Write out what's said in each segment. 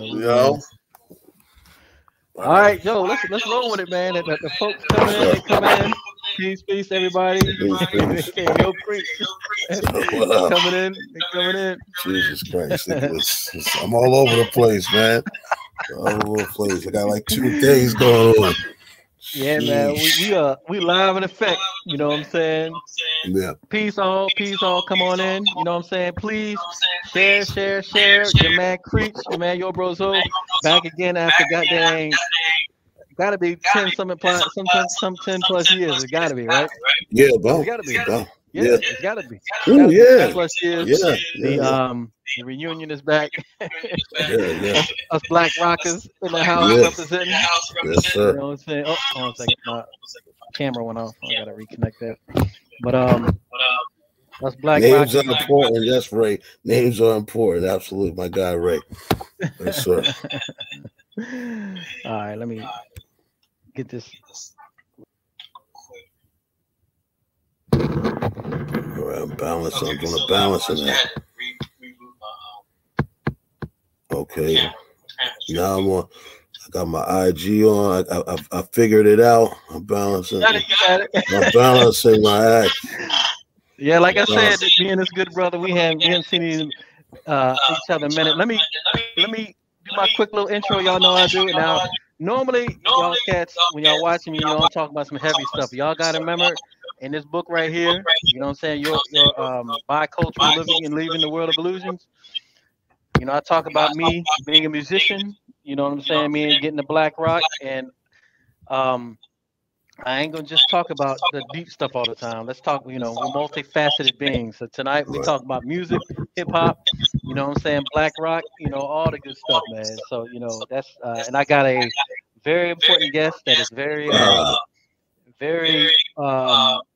Yo. All right, yo, let's roll with it, man. The folks coming in, they coming in. Peace, everybody. Peace. Yo, Creek. Coming in, they coming in. Jesus Christ. I'm all over the place, man. All over the place. I got like 2 things going on. Yeah, man. We live in effect. You know what I'm saying? Yeah. Peace all, come on in. You know what I'm saying? Please share. Your man Creech, your man Yo Brozo, back again after goddamn gotta be 10 some 10 plus years. It gotta be, right? Yeah, bro. It gotta be. Bro. Yeah, it's gotta be. Ooh, yeah. 10 plus years. Yeah. The reunion is back. Yeah. Us black rockers in the house representing. Yes, sir. You know what I'm saying? Oh, hold on a second. My camera went off. I gotta reconnect that. But us black names rockers. are important. Yes, Ray. Names are important. Absolutely, my guy Ray. Yes, sir. All right, let me get this. All right, I'm balancing. I'm doing a balancing that. Okay. Now I'm on. I got my IG on. I figured it out. I'm balancing. I'm balancing my act. Yeah, like I said, me and this good brother, we haven't seen each other in a minute. Let me do my quick little intro. Y'all know I do. Now, normally, y'all cats, when y'all watching me, I'm talking about some heavy stuff. Y'all got to remember, in this book right here, you know what I'm saying, your bicultural living and leaving the world of illusions. You know, I talk about me being a musician, you know what I'm saying, me and getting the black rock, and I ain't gonna just talk about the deep stuff all the time. Let's talk, you know, we're multifaceted beings. So tonight we talk about music, hip hop, you know what I'm saying, black rock, you know, all the good stuff, man. So, you know, that's and I got a very important guest that is very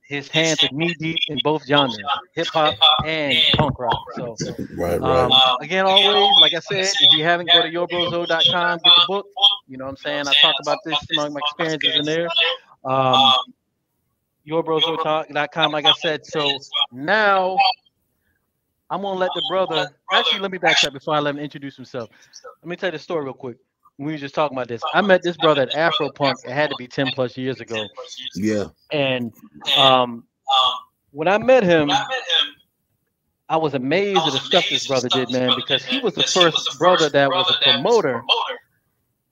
his hands are knee deep in both genres, hip hop and punk rock. So again, always, like I said, if you haven't, go to yourbrozo.com, get the book. You know what I'm saying? I talk about this among my experiences in there. Yourbrozo.com, like I said. So now I'm gonna let the brother actually let me backtrack before I let him introduce himself. Let me tell you the story real quick. We were just talking about this. I met this brother at afro-punk. It had to be 10 plus years ago. Yeah. And when I met him, I was amazed at the stuff this brother did, man, because he was the first brother that was a promoter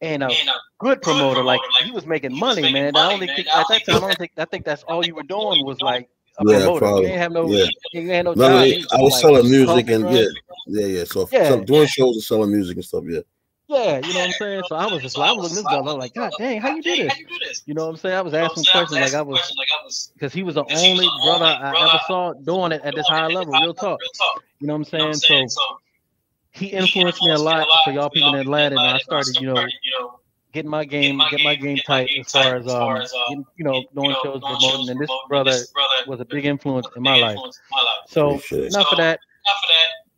and a good promoter. Like, he was making money, man. I only think at that time, I think that's all you were doing was like a promoter. Probably. You ain't have no, you ain't no job. I was selling music and So doing shows and selling music and stuff. Yeah, you know what I'm saying? So I was just like, I was looking at this brother, I was like, God dang, how you do this? You know what I'm saying? I was asking questions like I was, because he was the only brother I ever saw doing it at this high level, real talk. You know what I'm saying? So he influenced me a lot for y'all people in Atlanta, and I started, you know, getting my game tight as far as getting, you know, doing shows, promoting, and this brother was a big influence in my life. So enough of that.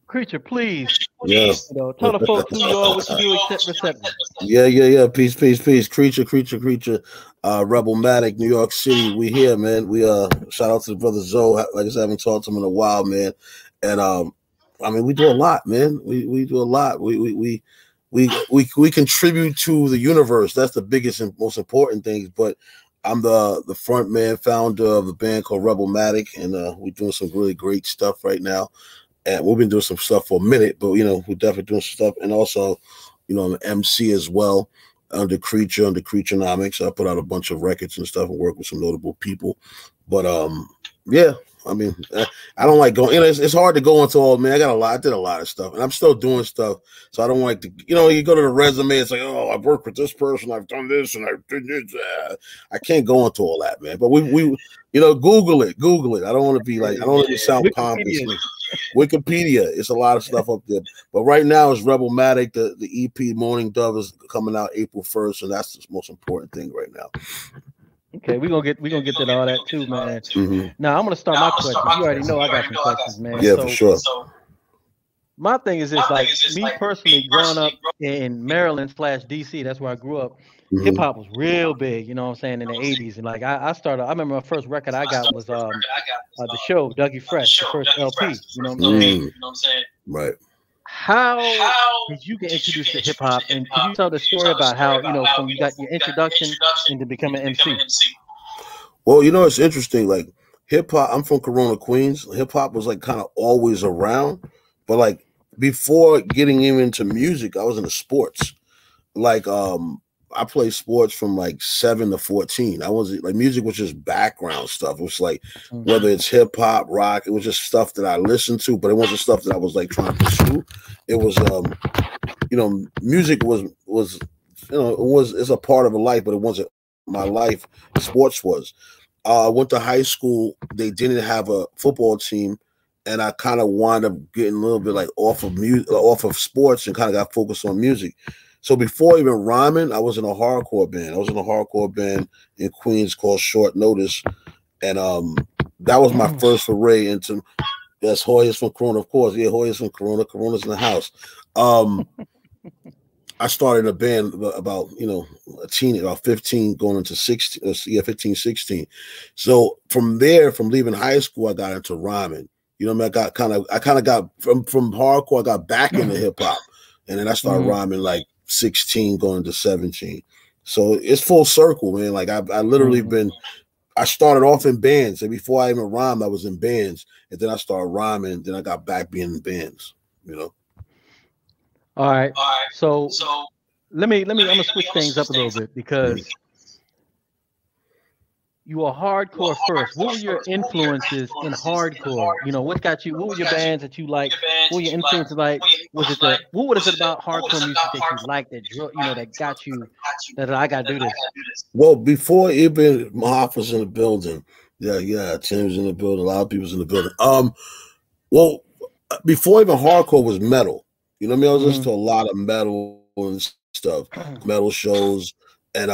Creature, please. Yeah. You know, tell the folks who you are, what you do, except reception. Yeah. Peace. Creature. Rebelmatic, New York City. We here, man. We shout out to the brother Zoe. Like I said, I haven't talked to him in a while, man. And I mean, we do a lot, man. We do a lot. We contribute to the universe. That's the biggest and most important things. But I'm the front man, founder of the band called Rebelmatic, and we're doing some really great stuff right now. And we've been doing some stuff for a minute, but you know, we're definitely doing some stuff. And also, you know, I'm an MC as well under Creaturenomics. I put out a bunch of records and stuff and work with some notable people. But yeah, I mean, I don't like going, you know, it's hard to go into all, man. I did a lot of stuff, and I'm still doing stuff. So I don't like to, you know, you go to the resume, it's like, oh, I've worked with this person, I've done this, and I've done this. I can't go into all that, man. But we you know, Google it. I don't want to be like, I don't want to sound pompous. Wikipedia, it's a lot of stuff up there. But right now it's Rebelmatic. The EP Morning Dove is coming out April 1st, and that's the most important thing right now. Okay, we're gonna get to all that too, man. Now I'm gonna start my questions. You already know I got some questions, man. Yeah, for sure. My thing is this, like me personally, growing up in Maryland / DC, that's where I grew up. Hip hop was real big, you know what I'm saying, in the 80s. And like I remember my first record I got was the show, Dougie Fresh, the first LP, you know what I'm saying? Right. how did you get introduced to hip hop? And could you tell the story about how, you know, from you got your introduction into becoming MC? Well, you know, it's interesting. Like hip hop, I'm from Corona, Queens. Hip hop was like kind of always around, but like before getting even into music, I was into sports. Like I played sports from like 7 to 14. I wasn't like music was just background stuff. It was like whether it's hip hop, rock, it was just stuff that I listened to, but it wasn't stuff that I was like trying to pursue. It was you know, music was you know, it's a part of a life, but it wasn't my life. Sports was. I went to high school. They didn't have a football team, and I kind of wound up getting a little bit like off of music, off of sports, and kind of got focused on music. So before even rhyming, I was in a hardcore band. I was in a hardcore band in Queens called Short Notice, and that was my first foray into. Yes, Hoyer's from Corona, of course. Yeah, Hoyer's from Corona. Corona's in the house. I started a band about, you know, a teen, about 15 going into 16, 15, 16. So from there, from leaving high school, I got into rhyming. You know what I mean? I kind of got from hardcore, I got back into hip hop. And then I started rhyming like 16 going to 17. So it's full circle, man. Like I literally I started off in bands, and before I even rhymed, I was in bands, and then I started rhyming. Then I got back being in bands, you know. All right. So let me. I'm gonna switch things up a little bit because you were hardcore first. What were your influences in hardcore? You know, what got you? What were your bands that you liked? What were your influences like? What was it about hardcore music that you liked that you know that got you that I gotta do this? Well, before even Mahaf was in the building, yeah, Tim's in the building, a lot of people's in the building. Well, before even hardcore was metal. You know what I mean? I was listening to a lot of metal and stuff, metal shows, and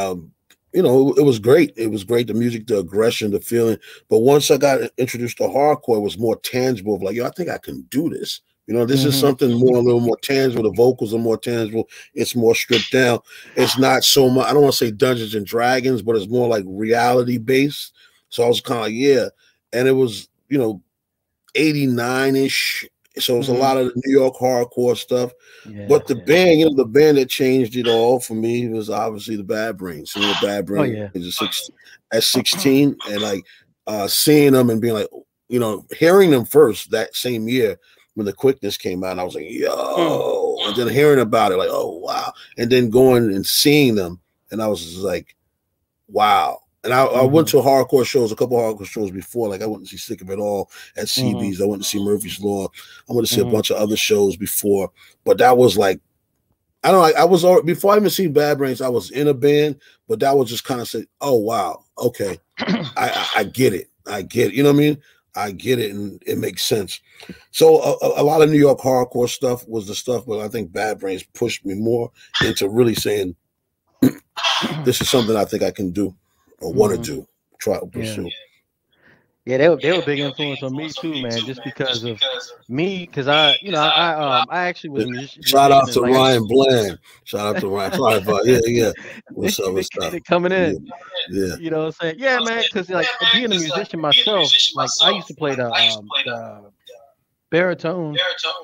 you know, it was great. It was great. The music, the aggression, the feeling. But once I got introduced to hardcore, it was more tangible. Of like, yo, I think I can do this. You know, this is something a little more tangible. The vocals are more tangible. It's more stripped down. It's not so much. I don't want to say Dungeons and Dragons, but it's more like reality based. So I was kind of like, yeah. And it was, you know, 89-ish. So it's a lot of the New York hardcore stuff. Yeah, but the band, you know, the band that changed it all for me was obviously the Bad Brains. Seeing the Bad Brains at 16, and like seeing them and being like, you know, hearing them first that same year when The Quickness came out, and I was like, yo, and then hearing about it, like, oh wow, and then going and seeing them, and I was just like, wow. And I went to hardcore shows, a couple of hardcore shows before. Like I went to see Sick of It All at CB's. I went to see Murphy's Law. I went to see a bunch of other shows before. But that was like, I don't know. I was already, before I even seen Bad Brains, I was in a band. But that was just kind of say, oh wow, okay, I get it. I get it. You know what I mean? I get it, and it makes sense. So a lot of New York hardcore stuff was the stuff, but I think Bad Brains pushed me more into really saying, this is something I think I can do. Or want to do, try to pursue. Yeah, they were big influence on me too, man. Just because of me, because I actually was a musician. Shout out to Ryan Bland. Shout out to Ryan. Sorry about yeah. What's up? Coming in. Yeah. You know what I'm saying? Yeah, man. Because like being a musician myself, like I used to play the baritone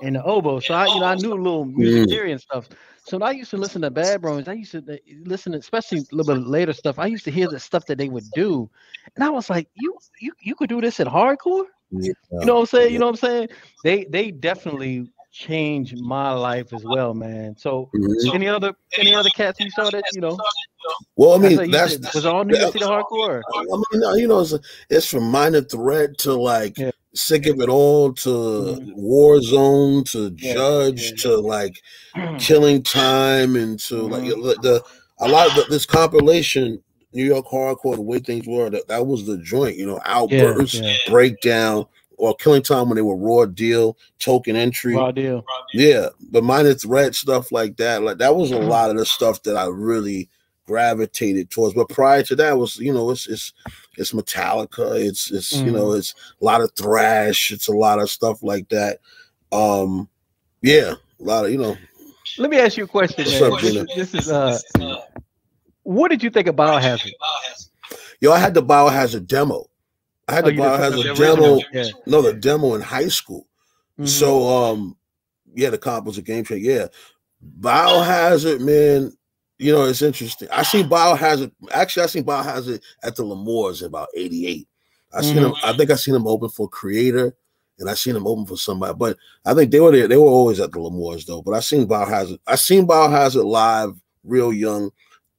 and the oboe, so I knew a little music theory and stuff. So when I used to listen to Bad Brains, I used to listen, especially a little bit later stuff. I used to hear the stuff that they would do, and I was like, "You could do this in hardcore?" Yeah. You know what I'm saying? Yeah. You know what I'm saying? They definitely changed my life as well, man. So any other cats you saw that, you know? Well, I mean, was it all New York City hardcore? I mean, you know, it's from Minor Threat to like Sick of It All to Warzone to Judge to like Killing Time and to like a lot of this compilation, New York hardcore, the way things were, that was the joint, you know, Outburst, Breakdown, or Killing Time when they were Raw Deal, Token Entry. Raw Deal. Yeah, but Minor Threat, stuff like that. Like that was a lot of the stuff that I really gravitated towards. But prior to that was, you know, it's Metallica, it's you know, it's a lot of thrash, it's a lot of stuff like that. Yeah, a lot of, you know. Let me ask you a question, man. This is what did you think of Biohazard? Yo, I had the Biohazard demo. I had the Biohazard demo. No, the demo in high school. So Yeah, the comp was a game changer. Yeah, Biohazard, man. You know, it's interesting. I seen Biohazard. Actually, I seen Biohazard at the L'Amour's in about '88. I seen him. I think I seen him open for Creator, and I seen him open for somebody. But I think they were there. They were always at the L'Amour's though. But I seen Biohazard. I seen Biohazard live, real young,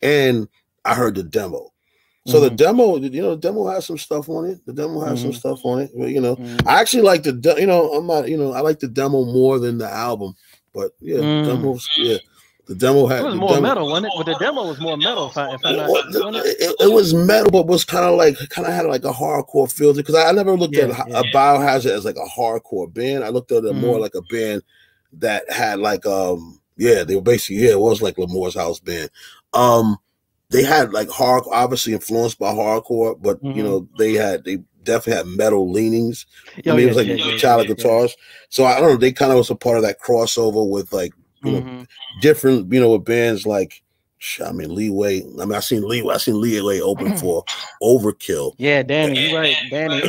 and I heard the demo. So the demo, you know, the demo has some stuff on it. The demo has some stuff on it. But, you know, I actually like the, you know, I'm not, you know, I like the demo more than the album. But yeah, the demos, yeah. The demo had. It was more metal, wasn't it? But the demo was more metal. If I'm not, it was metal, but was kind of had like a hardcore feel to it. Because I never looked at a Biohazard as like a hardcore band. I looked at it more like a band that had like they were basically it was like L'Amour's house band. They had like obviously influenced by hardcore, but you know they definitely had metal leanings. I mean, it was like metallic guitars. So I don't know. They kind of was a part of that crossover with like you know different with bands like Leeway. I mean, I seen Leeway open for Overkill. Yeah, Danny, you right, Danny.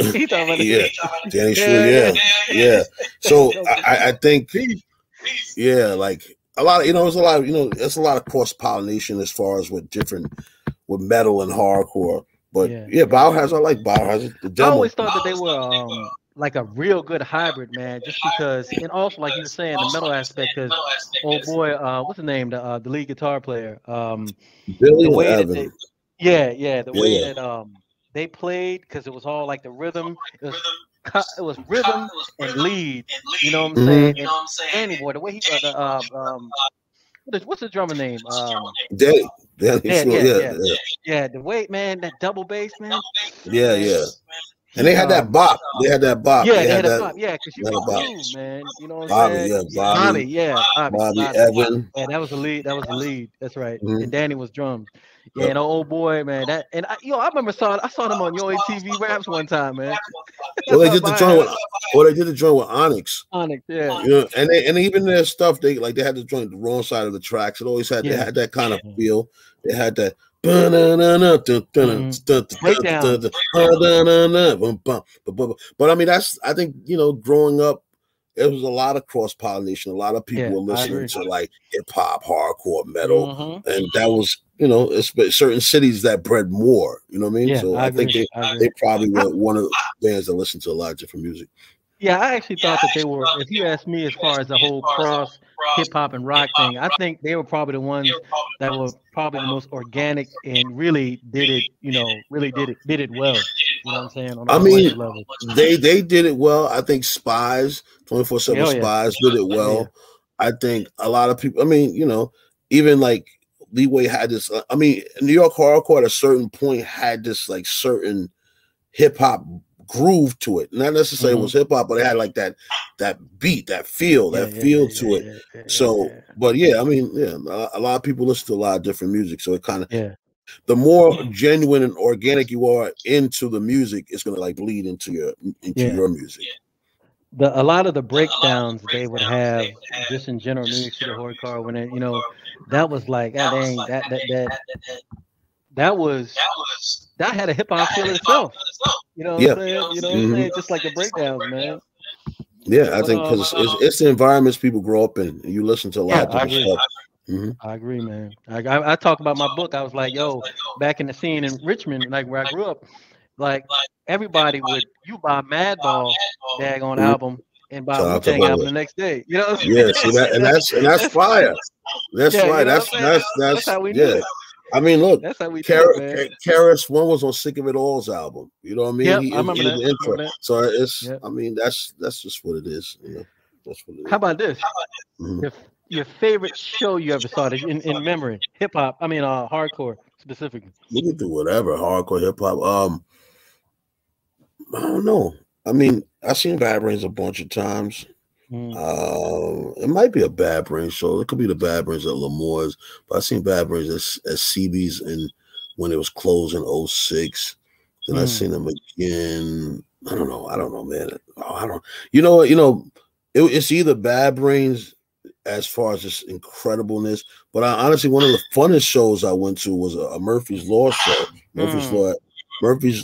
Danny Shure. Yeah. So I think like. A lot of there's a lot of cross pollination as far as with metal and hardcore. But Biohazard, I like Biohazard. The demo. I always thought that they were like a real good hybrid, man. Just because, and also like you were saying, the metal aspect. Because what's his name? The lead guitar player, Billy Evans. The way that they played, because it was all like the rhythm. It was rhythm and lead, you know what I'm saying? And Danny boy, the way he what's the drummer name? Danny. The way, man, that double bass, man. Yeah. And they had that bop. They had that bop. Yeah, they had that bop. Yeah, because you know groove, man. You know what I'm saying? Bobby, Evan. Yeah, that was the lead. That's right. And Danny was drums. Yeah, and old boy, man. I remember I saw them on Yo ATV Raps one time, man. Well, they did the joint with Onyx. Yeah. You know, and even their stuff, they had the joint the wrong side of the tracks. It always had they had that kind of feel. They had that. But I mean, I think growing up, there was a lot of cross pollination. A lot of people were listening to like hip hop, hardcore, metal, and that was it's certain cities that bred more. You know what I mean? So I think they probably were one of the bands that listened to a lot of different music. Yeah, I actually thought that they were. If you ask me, as far as the whole cross hip hop and rock thing, I think they were probably the ones that were probably the most organic and really did it. Really did it well. You know what I'm saying? On level. They did it well. I think Spies 24/7 Spies did it well. Yeah. I think a lot of people. I mean, even like Leeway had this. I mean, New York hardcore at a certain point had this like certain hip hop groove to it. Not necessarily it was hip hop, but it had like that beat, that feel to it. So, but I mean, a lot of people listen to a lot of different music, so it kind of the more genuine and organic you are into the music, it's going to like bleed into your music. A lot of the breakdowns they would have just in general music to the hardcore when it, that was like that had a hip hop feel itself. You know what I'm saying? You know what I'm saying? Just like the breakdowns, man. Yeah, I think because it's the environments people grow up in. You listen to a lot of different stuff. I agree, man. I talk about my book. I was like, back in the scene in Richmond, like where I grew up, like everybody you buy Madball daggone album and buy a Wu-Tang album the next day. You know what I'm saying? Yeah, see that, and that's fire. That's right. That's how we do it. I mean, look, that's how we Karis One was on Sick of It All's album. You know what I mean? I remember that. So it's I mean, that's just what it is. That's what it is. How about this? Your favorite show you ever saw in memory? Hip hop, I mean hardcore specifically. We can do whatever, hardcore, hip hop. I don't know. I mean, I've seen Bad Brains a bunch of times. It might be a Bad Brains show. It could be the Bad Brains at L'Amour's, but I've seen Bad Brains at CB's and when it was closed in 06. Then I've seen them again. I don't know, man. It's either Bad Brains as far as just incredibleness, but honestly, one of the funnest shows I went to was a Murphy's Law show. Murphy's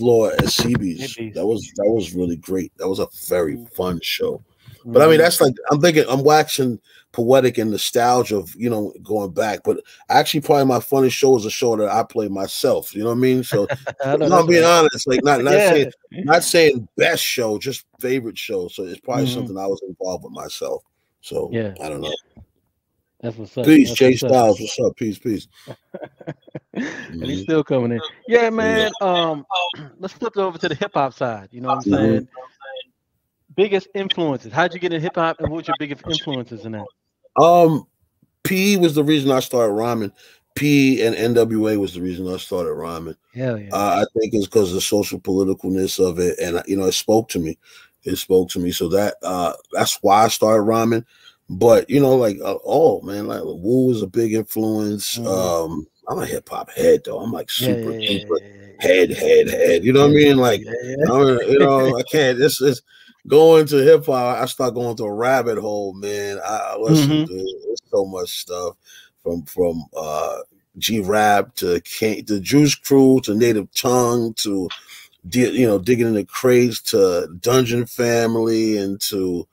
Law at CB's. That was really great. That was a very fun show. But I mean, that's like, I'm thinking, I'm waxing poetic and nostalgia of, you know, going back. But actually, probably my funniest show is a show that I play myself. You know what I mean? So, I'm being honest, like not saying best show, just favorite show. So it's probably something I was involved with myself. So I don't know. That's what's up. Peace, Jay Styles. What's up? Peace. And he's still coming in. Yeah, man. Let's flip over to the hip hop side. You know what I'm saying? Biggest influences. How'd you get in hip hop, and what's your biggest influences in that? P was the reason I started rhyming. P and NWA was the reason I started rhyming. Hell yeah. I think it's because of the social politicalness of it, and you know, it spoke to me. So that's why I started rhyming. But you know, like like Wu was a big influence. I'm a hip hop head though. I'm like super head. You know what I mean? Like you know, I can't. This is going to hip hop. I start going to a rabbit hole, man. I listen to there's so much stuff from G-Rap to the Juice Crew to Native Tongue to digging in the crates to Dungeon Family and to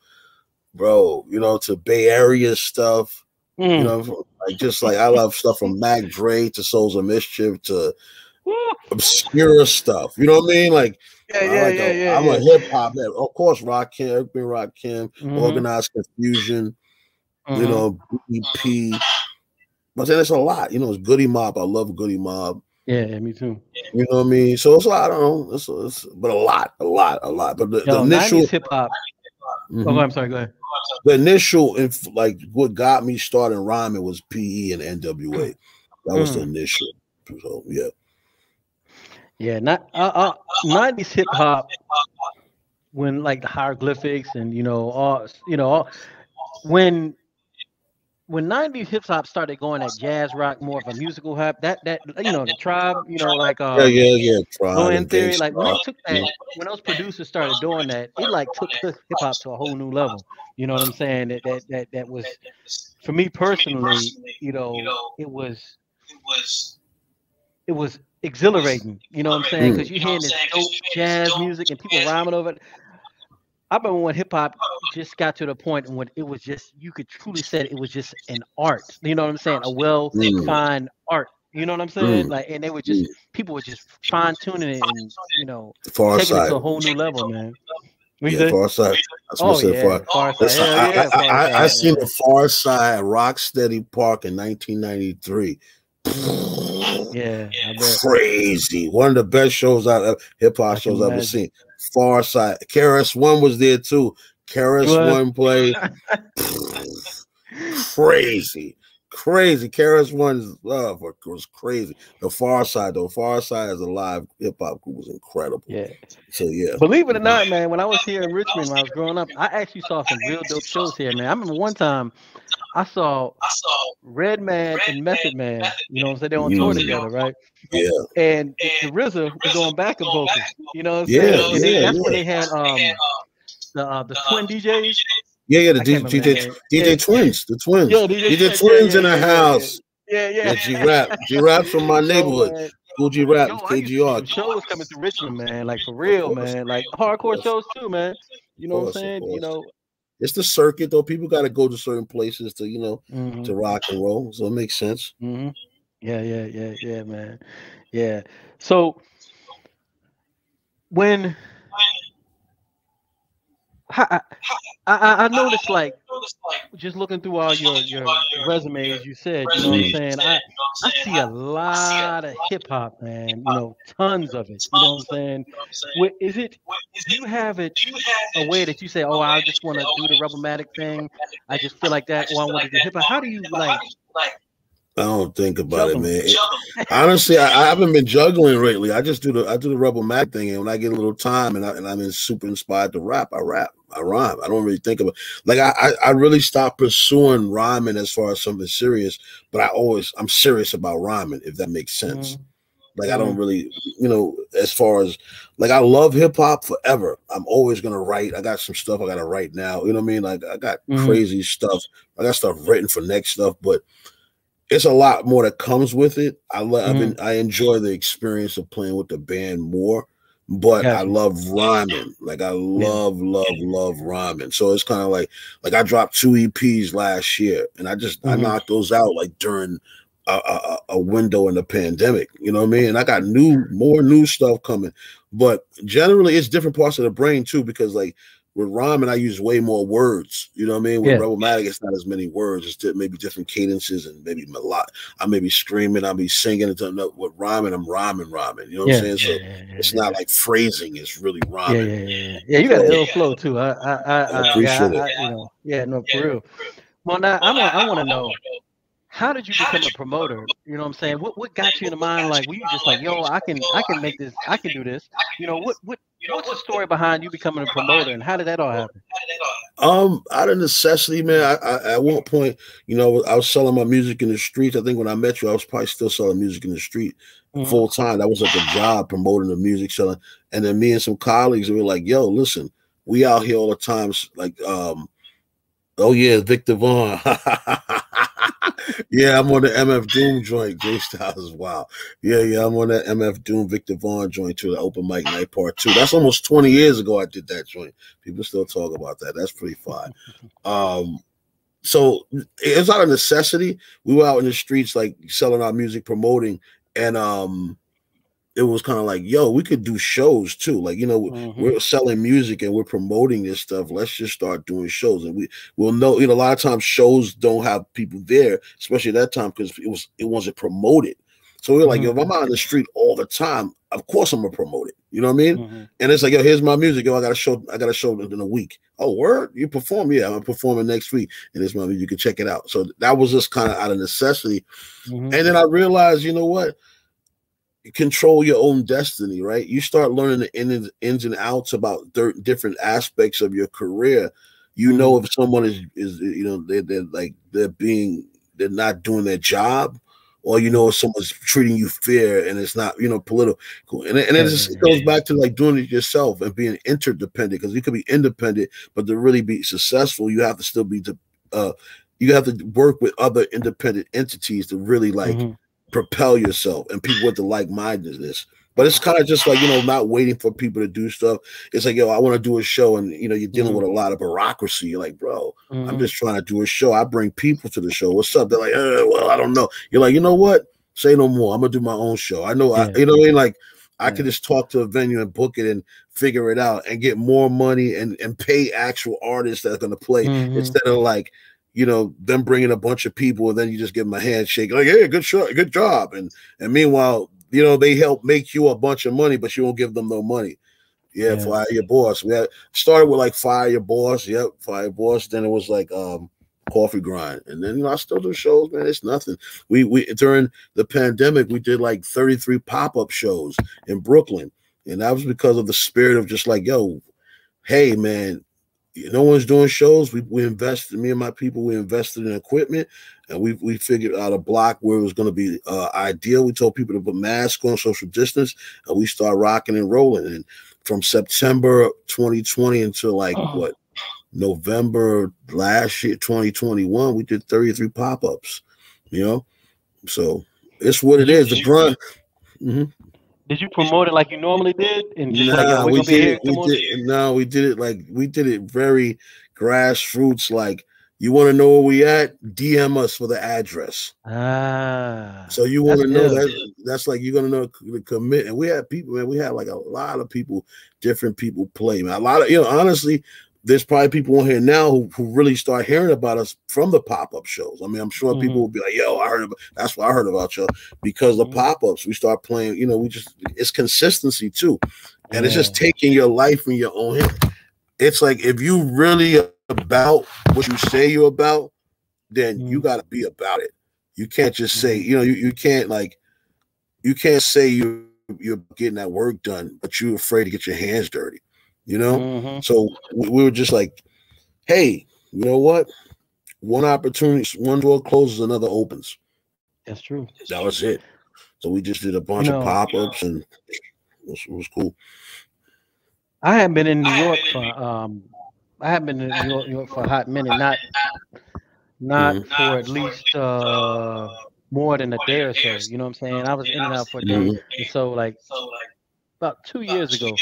to Bay Area stuff. You know, I love stuff from Mac Dre to Souls of Mischief to obscure stuff. You know what I mean? Like, I'm a hip hop head. Of course, Rakim, Organized Confusion, you know, BP. But then it's a lot. You know, it's Goody Mob. I love Goody Mob. Yeah, me too. You know what I mean? So it's a lot. I don't know. It's but a lot. But the initial hip hop. Oh, I'm sorry. Go ahead. The initial, what got me started rhyming was PE and NWA. That was the initial. So not 90s hip hop when like the hieroglyphics and when 90s hip hop started going at jazz rock, more of a musical hype, that the Tribe, Tribe Theory, like when they took that, when those producers started doing that, it like took hip hop to a whole new level. You know what I'm saying? That was, for me personally, it was exhilarating. You know what I'm saying? Because you're hearing this dope jazz music and people rhyming over it. I remember when hip hop just got to the point when it was just, you could truly say it was just an art. You know what I'm saying? A well-defined art. You know what I'm saying? Like, and they were just, people were just fine-tuning it and, taking it to a whole new level, man. Far Side. That's what I said. Far Side. I seen the Far Side Rocksteady Park in 1993. Crazy. One of the best shows hip hop shows I've ever seen. Far Side. KRS-One was there too. KRS-One played. Crazy. KRS-One's love was crazy. The Far Side though. Far Side as a live hip hop group was incredible. Yeah. So believe it or not, man, when I was here in Richmond when I was growing up, I actually saw some real dope shows here, man. I remember one time I saw Redman and Method Man. You know what I'm saying? They on tour together, right? Yeah. And the RZA was going back and vocals. You know what I'm saying? And that's when they had the twin DJs. Yeah, the DJ Twins, the Twins. Yeah, DJ Twins in the house. Yeah. G-Rap's from my neighborhood. Cool G-Rap, KGR. Shows coming through Richmond, man. Like for real, man. Like hardcore shows too, man. You know what I'm saying? It's the circuit though. People got to go to certain places to to rock and roll. So it makes sense. Yeah, man. Yeah. So when I noticed, like, just looking through all your resumes, you said, you know what I'm saying? I see a lot of hip hop, man. Tons of it. You know what I'm saying? Do you have it a way that you say, oh, I just want to do the Rebelmatic thing? I just feel like that, or I want to do hip hop. How do you like? I don't think about it, man. Honestly, I haven't been juggling lately. I do the Rebelmatic thing, and when I get a little time and I'm super inspired to rap, I rap. I rhyme. I don't really think about like I really stopped pursuing rhyming as far as something serious, but I'm serious about rhyming, if that makes sense. Like I don't really, as far as like I love hip hop forever. I'm always gonna write. I got some stuff I gotta write now. You know what I mean? Like I got crazy stuff. I got stuff written for next stuff, but it's a lot more that comes with it. I enjoy the experience of playing with the band more but I Gotcha. love rhyming. Like I love rhyming. So it's kind of like I dropped 2 EPs last year, and I knocked those out like during a window in the pandemic. You know what I mean? And I got more new stuff coming. But generally, it's different parts of the brain too, because like with rhyming, I use way more words. You know what I mean? With Rebelmatic, it's not as many words. It's maybe different cadences and maybe a lot. I may be screaming, I'll be singing. With rhyming, I'm rhyming. You know what I'm saying? So it's not like phrasing. It's really rhyming. Yeah. You got an ill flow too. I appreciate it. you know, no, for real. Well, now I want to know, how did you become a promoter? You know what I'm saying? What got you in the mind? Like, were you just like, yo, I can make this, I can do this? You know, what's the story behind you becoming a promoter, and how did that all happen? Out of necessity, man. I at one point, you know, I was selling my music in the streets. I think when I met you, I was probably still selling music in the street full time. That was like a job, promoting the music, selling. And then me and some colleagues were like, yo, listen, we out here all the time. Like, oh yeah, Victor Vaughn. Yeah, I'm on the MF Doom joint. J Styles is wild. Yeah, I'm on that MF Doom Victor Vaughn joint too, the open mic night part 2. That's almost 20 years ago I did that joint. People still talk about that. That's pretty fine. So it's out of necessity. We were out in the streets like selling our music, promoting, and it was kind of like, yo, we could do shows too. Like, you know, we're selling music and we're promoting this stuff. Let's just start doing shows. And we'll know, you know, a lot of times shows don't have people there, especially at that time, because it wasn't promoted. So we were like, yo, if I'm out in the street all the time, of course I'm gonna promote it. You know what I mean? And it's like, yo, here's my music. Yo, I got a show in a week. Oh, word? You perform? Yeah, I'm performing next week. And it's my music. You can check it out. So that was just kind of out of necessity. And then I realized, you know what? Control your own destiny, right? You start learning the ins and outs about different aspects of your career. You know, if someone is you know, they're not doing their job, or you know, if someone's treating you fair and it's not, you know, political. And it goes back to like doing it yourself and being interdependent, because you could be independent, but to really be successful, you have to still be you have to work with other independent entities to really like propel yourself, and people with the like-mindedness. But it's kind of just like, you know, not waiting for people to do stuff. It's like, yo, I want to do a show, and you know, you're dealing with a lot of bureaucracy. You're like, bro, I'm just trying to do a show. I bring people to the show. What's up? They're like, well, I don't know. You're like, you know what? Say no more. I'm gonna do my own show. I know, you know what I mean? Like, I could just talk to a venue and book it and figure it out and get more money and pay actual artists that are gonna play instead of like, you know, them bringing a bunch of people and then you just give them a handshake, like, hey, good show, good job. And meanwhile, you know, they help make you a bunch of money, but you won't give them no money. Fire your boss. We had started with like fire your boss. Yep, fire your boss. Then it was like coffee grind. And then, you know, I still do shows, man. It's nothing. We during the pandemic, we did like 33 pop-up shows in Brooklyn. And that was because of the spirit of just like, yo, hey, man, no one's doing shows. We invested, me and my people, we invested in equipment, and we figured out a block where it was going to be ideal. We told people to put masks on, social distance, and we started rocking and rolling. And from September 2020 until like November last year, 2021, we did 33 pop-ups, you know? So it's what it is. The grind. Did you promote it like you normally did? And just we did it very grassroots. Like, you want to know where we at? DM us for the address. So you want to know that's like, you're gonna know the commit. And we had people, man. We had like a lot of people, different people play, man. A lot of, you know, honestly, there's probably people on here now who really start hearing about us from the pop-up shows. I mean, I'm sure people will be like, yo, that's why I heard about you, because the pop-ups, we start playing, you know, it's consistency too. And it's just taking your life in your own hand. It's like, if you really about what you say you're about, then you got to be about it. You can't just say, you know, you can't say you're getting that work done, but you're afraid to get your hands dirty. You know, so we were just like, hey, you know what? One opportunity, one door closes, another opens. That's true. That was it. So we just did a bunch of pop-ups, and it was cool. I haven't been in New York for a hot minute, not for at least more than a day or so. You know what I'm saying? I was in and out for a day. And so like, about 2 years ago.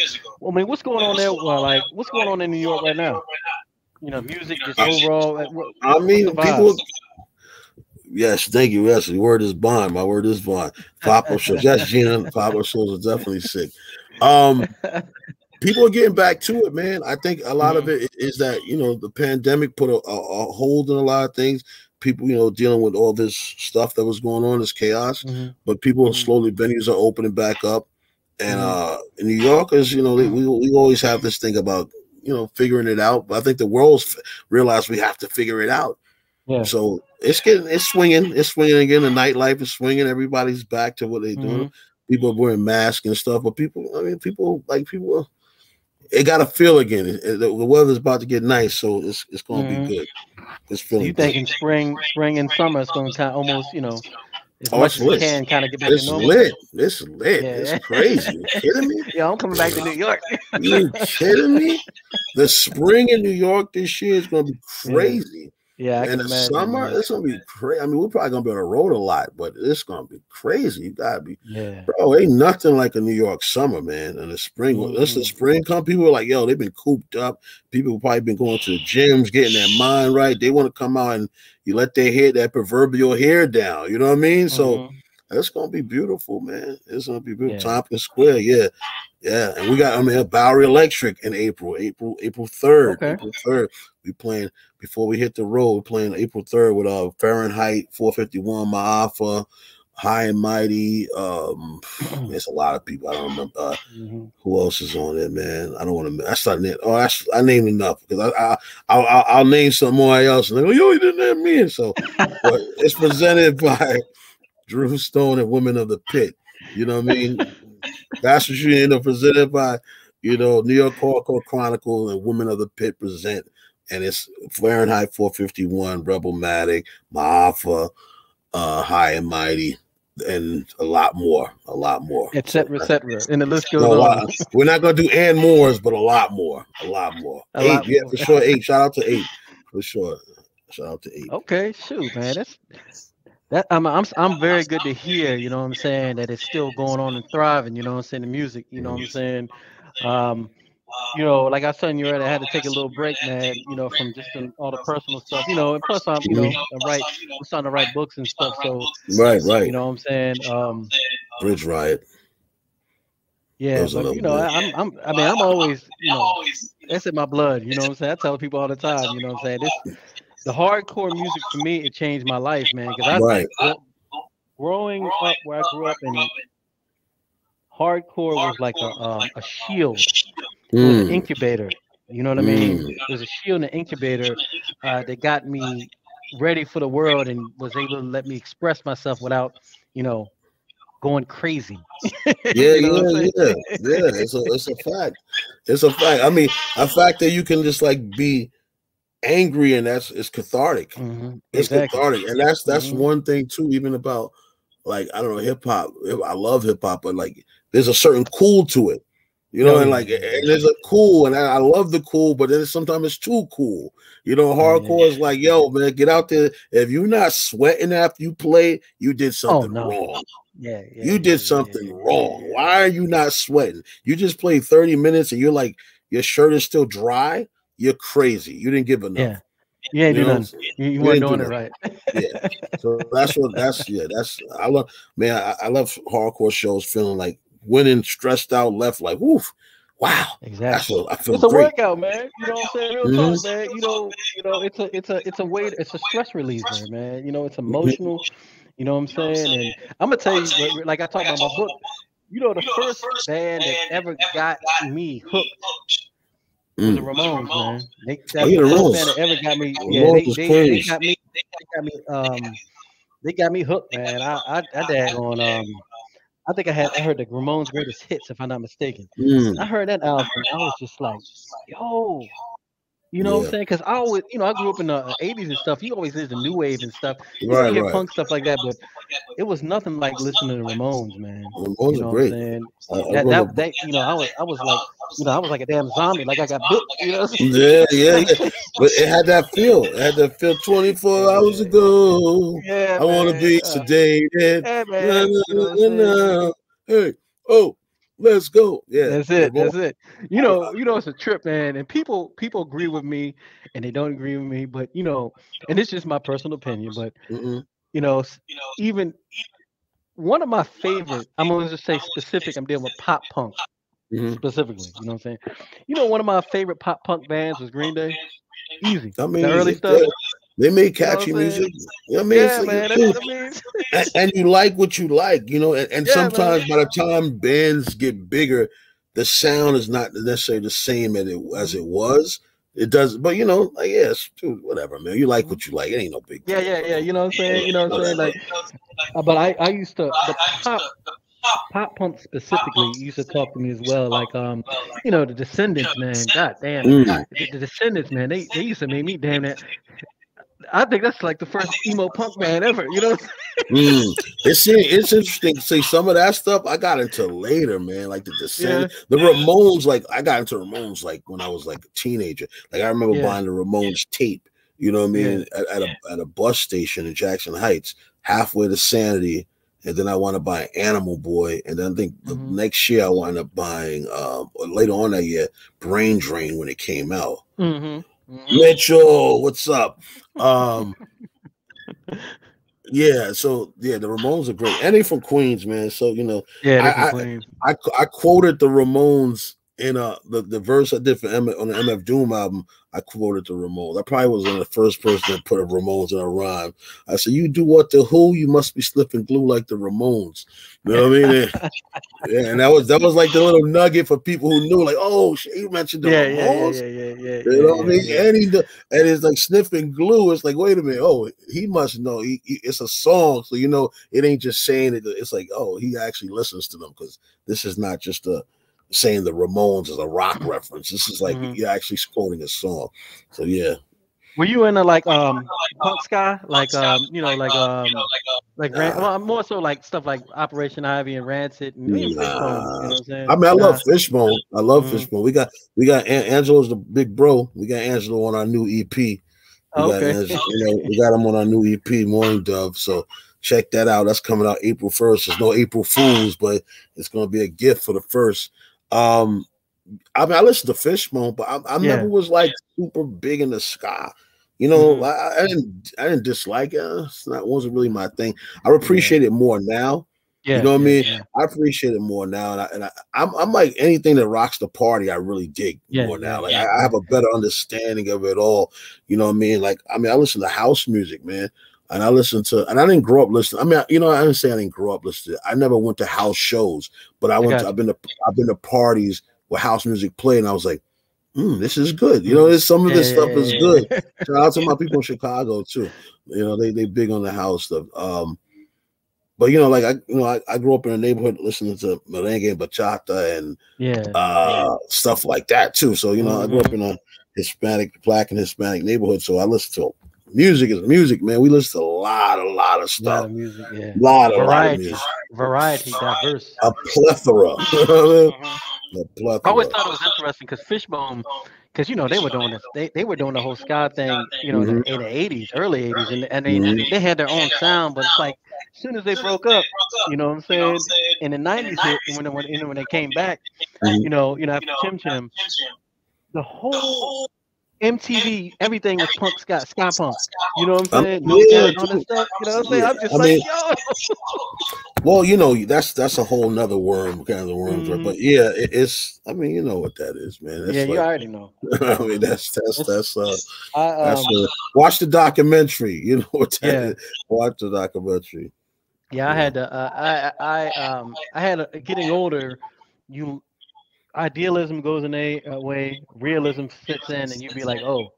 I mean, what's going on there? Like, what's going on in New York right now? You know, music, just overall. I mean, people. Yes, thank you. Yes, the word is bond. My word is bond. Pop-up shows. Yes, Gina. Pop-up shows are definitely sick. People are getting back to it, man. I think a lot of it is that, you know, the pandemic put a hold on a lot of things. People, you know, dealing with all this stuff that was going on, this chaos. But people are slowly, venues are opening back up. And in New Yorkers, you know, we always have this thing about, you know, figuring it out. But I think the world's realized we have to figure it out. Yeah. So it's swinging again. The nightlife is swinging. Everybody's back to what they're doing. People are wearing masks and stuff, but people, it got to feel again. The weather's about to get nice, so it's going to be good. It's feeling. So you thinking spring and summer is going to kind of almost, you know, as much as you can kind of get back to normal. It's lit. Yeah. It's crazy. You kidding me? Yeah, I'm coming back to New York. You kidding me? The spring in New York this year is going to be crazy. Yeah, and the summer, it's gonna be crazy. I mean, we're probably gonna be on the road a lot, but it's gonna be crazy. You gotta be, bro. Ain't nothing like a New York summer, man. And the spring, once the spring come, people are like, yo, they've been cooped up. People have probably been going to the gyms, getting their mind right. They want to come out and you let their hair, that proverbial hair down. You know what I mean? So that's gonna be beautiful, man. It's gonna be beautiful. Tompkins Square, yeah. And we got Bowery Electric in April 3rd. April 3rd. We playing before we hit the road. We're playing April 3rd with Fahrenheit 451, Ma'afa, High and Mighty. There's a lot of people. I don't remember who else is on there, man. I don't want to. I started name. I named enough because I'll name some more else. And they go, yo, you didn't name me. So but it's presented by Drew Stone and Women of the Pit. You know what I mean? That's what you end up presented by, you know, New York Hardcore Chronicle and Women of the Pit present. And it's Fahrenheit 451, Rebelmatic, Ma'afa, High and Mighty, and a lot more, et cetera, et cetera. And the list goes on. We're not going to do and mores, but a lot more. 8, for sure. 8. Shout out to 8, for sure. Shout out to 8. Okay, shoot, man. I'm very good to hear. You know what I'm saying? That it's still going on and thriving. You know what I'm saying? The music. You know what I'm saying? You know, like I was telling you earlier, I had to take a little break, man, you know, from just all the personal stuff, you know, and plus I'm, you know, I'm starting to write books and stuff. So, right. You know what I'm saying? Bridge Riot. Yeah, but you know, I'm always, you know, that's in my blood, you know what I'm saying? I tell people all the time, you know what I'm saying? The hardcore music for me, it changed my life, man. Because growing up where I grew up in, hardcore was like a shield. It was an incubator. You know what I mean? It was a shield and an incubator that got me ready for the world and was able to let me express myself without, you know, going crazy. Yeah. It's a fact. It's a fact. I mean, a fact that you can just like be angry and it's cathartic. It's cathartic. And that's one thing too, even about like, I don't know, hip hop. I love hip hop, but like there's a certain cool to it. You know, and like there's a cool, and I love the cool, but then sometimes it's too cool. You know, hardcore is like, yo, man, get out there. If you're not sweating after you play, you did something wrong. You did something wrong. Why are you not sweating? You just played 30 minutes and you're like, your shirt is still dry. You're crazy. You didn't give enough. You ain't do nothing. You weren't doing it right. Yeah. So that's I love, man, I love hardcore shows feeling like winning, stressed out, left like, woof, wow. Exactly. I feel it's a great. Workout, man. You know what I'm saying? Real talk, man. You know, it's a way, it's a stress reliever, man. You know, it's emotional. You know what I'm saying? And I'm gonna tell you, like I talked about my book. You know, the first band that ever got me hooked was the Ramones, man. The first band that ever got me. Yeah, they got me hooked, man. I daggone I think I heard the Ramones' Greatest Hits, if I'm not mistaken. I heard that album. I was just like, yo, you know what I'm saying? Because I always, you know, I grew up in the 80s and stuff. You always listen to new wave and stuff. You hear punk stuff like that, but it was nothing like listening to Ramones, man. Ramones you know are great. What I'm saying? That you know, I was like, you know, I was like a damn zombie, like I got bit. You know what I'm saying? Yeah. But it had that feel. It had that feel 24 hours ago. I want to be sedated. Yeah, man. You know Hey, oh, Let's go. Yeah, That's it. That's it. You know, it's a trip, man. And people agree with me, and they don't agree with me. But and it's just my personal opinion. But even one of my favorite, I'm gonna just say specific. I'm dealing with pop punk specifically. You know what I'm saying? One of my favorite pop punk bands was Green Day. Easy. I mean, the early stuff. They made catchy music. I mean, yeah, man. And you like what you like, and sometimes by the time bands get bigger, the sound is not necessarily the same as it was. It does, but yes, dude, whatever, man. You like what you like. It ain't no big deal. Yeah. You know what I'm saying? You know what I'm saying? Like, but I used to the pop punk specifically used to talk to me as well. Like the Descendants, man. God damn, the Descendants, man. They used to make me damn that. I think that's like the first emo punk band ever. It's interesting to see some of that stuff. I got into later, man. Like the Descendants, the Ramones. Like I got into Ramones like when I was like a teenager. Like I remember buying the Ramones tape. You know what I mean? At a bus station in Jackson Heights, halfway to Sanity. And then I wound up buying Animal Boy. And then I think the next year I wound up buying, or later on that year, Brain Drain when it came out. Mitchell, what's up? Yeah, so the Ramones are great. And they're from Queens, man. So, I quoted the Ramones in the verse I did on the MF Doom album. I quoted the Ramones. I probably was one of the first person that put a Ramones in a rhyme. I said, "You do what the who? You must be slipping glue like the Ramones." You know what I mean? And that was like the little nugget for people who knew, like, oh, he mentioned the Ramones. You know what I mean? And it's like sniffing glue. It's like, wait a minute, oh, he must know. It's a song, so it ain't just saying it. It's like, oh, he actually listens to them because this is not just saying the Ramones is a rock reference. This is like you're actually quoting a song. So yeah. Were you into like punk ska, like more so like stuff like Operation Ivy and Rancid and Fishbone? You know what I'm saying? I mean, I love Fishbone. I love Fishbone. We got Angelo's the big bro. We got Angelo on our new EP. We got him on our new EP, Morning Dove. So check that out. That's coming out April 1st. There's no April Fools, but it's gonna be a gift for the first. I mean, I listened to Fishbone, but I never was like super big in the ska. I didn't dislike it. It wasn't really my thing. I appreciate it more now. You know what I mean? Yeah. I appreciate it more now, and I'm like anything that rocks the party. I really dig more now. Like I have a better understanding of it all. You know what I mean? Like I listen to house music, man. And I didn't grow up listening. I mean, I didn't say I didn't grow up listening. I never went to house shows, but I've been to parties where house music played, and I was like, this is good. Some of this stuff is good. Shout out to my people in Chicago too. They big on the house stuff. But I grew up in a neighborhood listening to merengue and bachata and stuff like that too. So I grew up in a Black and Hispanic neighborhood, so I listened to music is music, man. We listen to a lot of stuff. A lot of music, yeah. Lot of music. Variety, diverse. A plethora. A plethora. I always thought it was interesting because Fishbone, because they were doing this. They were doing the whole ska thing, in the 80s, early 80s, and they had their own sound. But it's like as soon as they broke up, you know what I'm saying? In the 90s, when they came back, after Chim Chim, the whole MTV, everything was punk, ska punk. You know what I'm saying? No all this stuff. You know what I'm saying? I'm just yo. Well, that's a whole nother worm, kind of worms. But yeah, it's. I mean, you know what that is, man. That's you already know. I mean, that's watch the documentary. You know what that is. Watch the documentary. Yeah, I had to. I had getting older. Idealism goes in a way, realism fits in, and you'd be like, "Oh,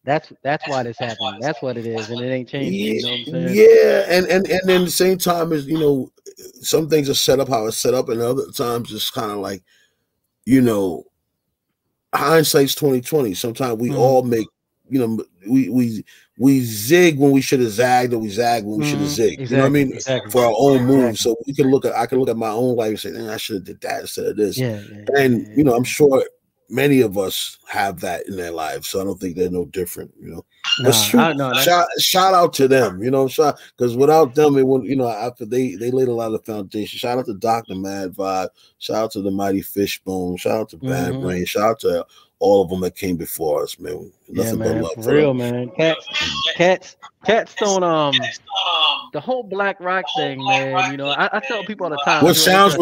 that's why this happened. That's what it is, and it ain't changing." You know what I'm saying? Yeah, and then the same time as some things are set up how it's set up, and other times it's kind of like, hindsight's 20/20. Sometimes we all make, we zig when we should have zagged, or we zag when we should have zigged. Exactly, you know what I mean? Exactly. For our own moves. So I can look at my own life and say, I should have did that instead of this. Yeah. And I'm sure many of us have that in their lives, so I don't think they're no different, you know. Nah, Shout out to them, you know, because without them, it wouldn't, you know, after they laid a lot of foundation. Shout out to Dr. Mad Vibe, shout out to the Mighty Fishbone, shout out to Bad Brain, shout out to all of them that came before us, man. Nothing but love for real, man. Cats don't the whole black rock thing, man. You know, I tell people all the time. What sounds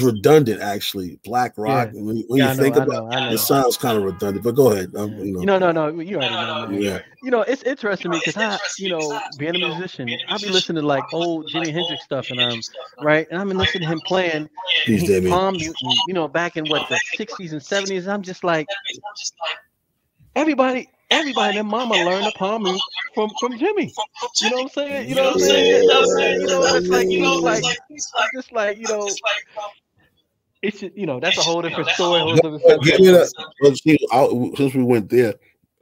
redundant, actually. Black rock. Yeah. When you think about it, it sounds kind of redundant. But go ahead. You know. No. You already know, man. Yeah. You know, it's interesting to me because you know, being a musician, I be listening to like old Jimi Hendrix stuff, and right, and I've been listening to him playing. Palm Mutant, you know, back in what, the 60s and 70s. I'm just like, everybody their mama learned the palm mute from Jimmy. You know what I'm saying? You know what I'm saying? You know, it's like, you know, like just like, you know, it's, you know, that's a whole different story. Give it up. Since we went there,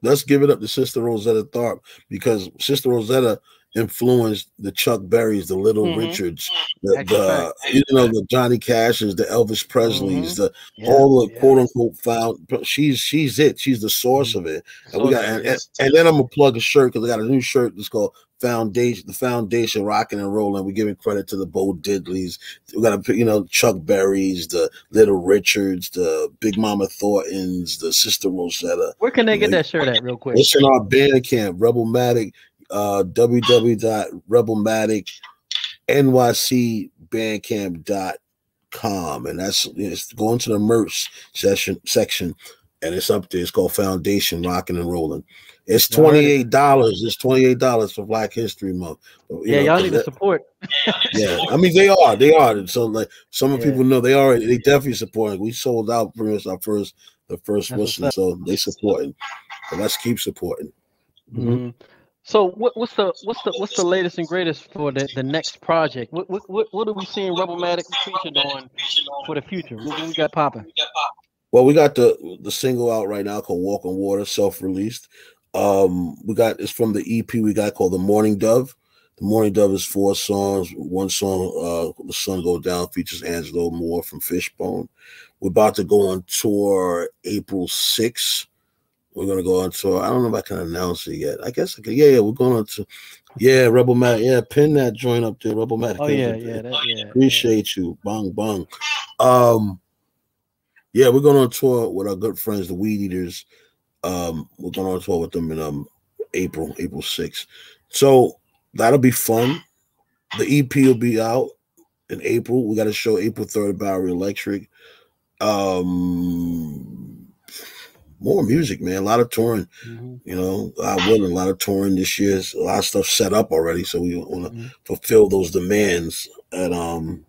let's give it up to Sister Rosetta Tharpe, because Sister Rosetta influenced the Chuck Berrys, the Little Richards, the you know, the Johnny Cashes, the Elvis Presleys, all the quote unquote found. She's it. She's the source of it. And we got and then I'm gonna plug a shirt, because I got a new shirt that's called Foundation, the Foundation Rocking and Rolling. We're giving credit to the Bo Diddleys. We got, you know, Chuck Berrys, the Little Richards, the Big Mama Thorntons, the Sister Rosetta. Where can they get that shirt at, real quick? It's in our Bandcamp, Rebelmatic. www.nycbandcamp.com, and it's going to the merch section, and it's up there. It's called Foundation Rocking and Rolling. It's $28. It's $28 for Black History Month. Y'all need to support. Yeah, I mean they are. So like some people know they definitely supporting. We sold out pretty much the first listening, so they supporting. So let's keep supporting. So what's the latest and greatest for the next project? What are we seeing Rebelmatic Creature doing for the future? What we got popping? Well, we got the single out right now called Walk on Water, self-released. It's from the EP we got called The Morning Dove. The Morning Dove is 4 songs. One song, The Sun Go Down, features Angelo Moore from Fishbone. We're about to go on tour April 6th. We're going to go on tour. I don't know if I can announce it yet. I guess I can. Yeah, we're going on to, Rebelmatic. Yeah, pin that joint up there, Rebelmatic. Oh, Appreciate you. Bong, bong. Yeah, we're going on tour with our good friends, the Weed Eaters. We're going on tour with them in April 6th. So that'll be fun. The EP will be out in April. We got a show April 3rd at Bowery Electric. More music, man. A lot of touring. You know, a lot of touring this year. A lot of stuff set up already, so we want to fulfill those demands. And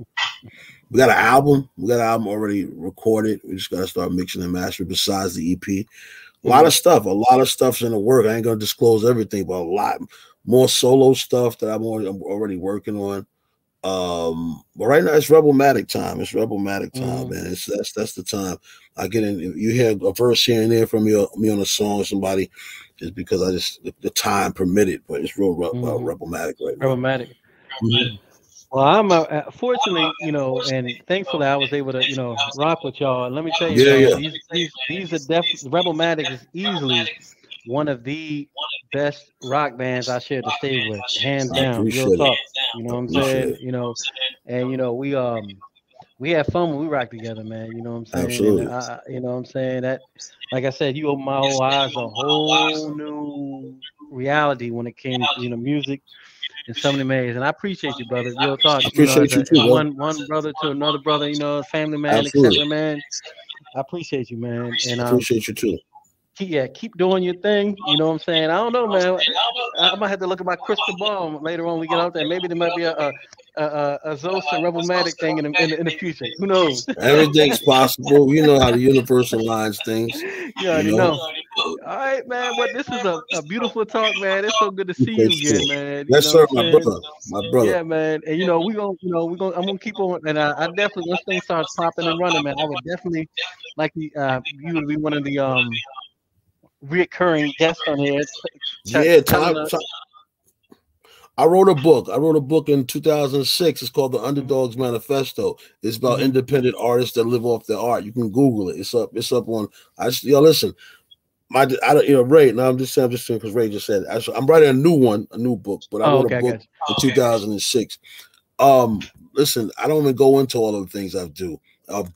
we got an album. We got an album already recorded. We just got to start mixing and mastering. Besides the EP, a lot of stuff's in the work. I ain't gonna disclose everything, but a lot more solo stuff that I'm already working on. But right now it's Rebelmatic time. It's Rebelmatic time, man. That's the time. I get in. You hear a verse here and there from me on a song, somebody, just because the time permitted. But it's real Rebelmatic right now. Rebelmatic. Well, I'm fortunately, you know, and thankfully I was able to, you know, rock with y'all. And let me tell you, these are definitely, Rebelmatic is easily one of the best rock bands I share the stage with, hands down. Real talk. You know what I'm saying? You know, and you know we have fun when we rock together, man. You know what I'm saying? Absolutely. And you know what I'm saying? That, like I said, you opened my whole eyes to a whole new reality when it came to, you know, music and some of the ways. And I appreciate you, brother. Real talk. I appreciate you too, one brother to another brother, you know, family man, etc. Man. I appreciate you, man. And I appreciate you too. Keep doing your thing. You know what I'm saying? I don't know, man. I might have to look at my crystal ball later on. We get out there. Maybe there might be a Zosa Rebelmatic thing in the future. Who knows? Everything's possible. You know how the universe aligns things. You already know. All right, man. But this is a beautiful talk, man. It's so good to see you again, man. Yes, sir, my brother. Yeah, man. And you know, I'm gonna keep on. And I definitely, once things start popping and running, man, I would definitely like you to be one of the reoccurring guests on here. I wrote a book. I wrote a book in 2006. It's called the Underdogs Manifesto. It's about independent artists that live off their art. You can Google it. It's up. It's up on. Listen. Ray. Now I'm just saying because Ray just said it. I'm writing a new book. But I wrote a book in 2006. Listen, I don't even go into all of the things I've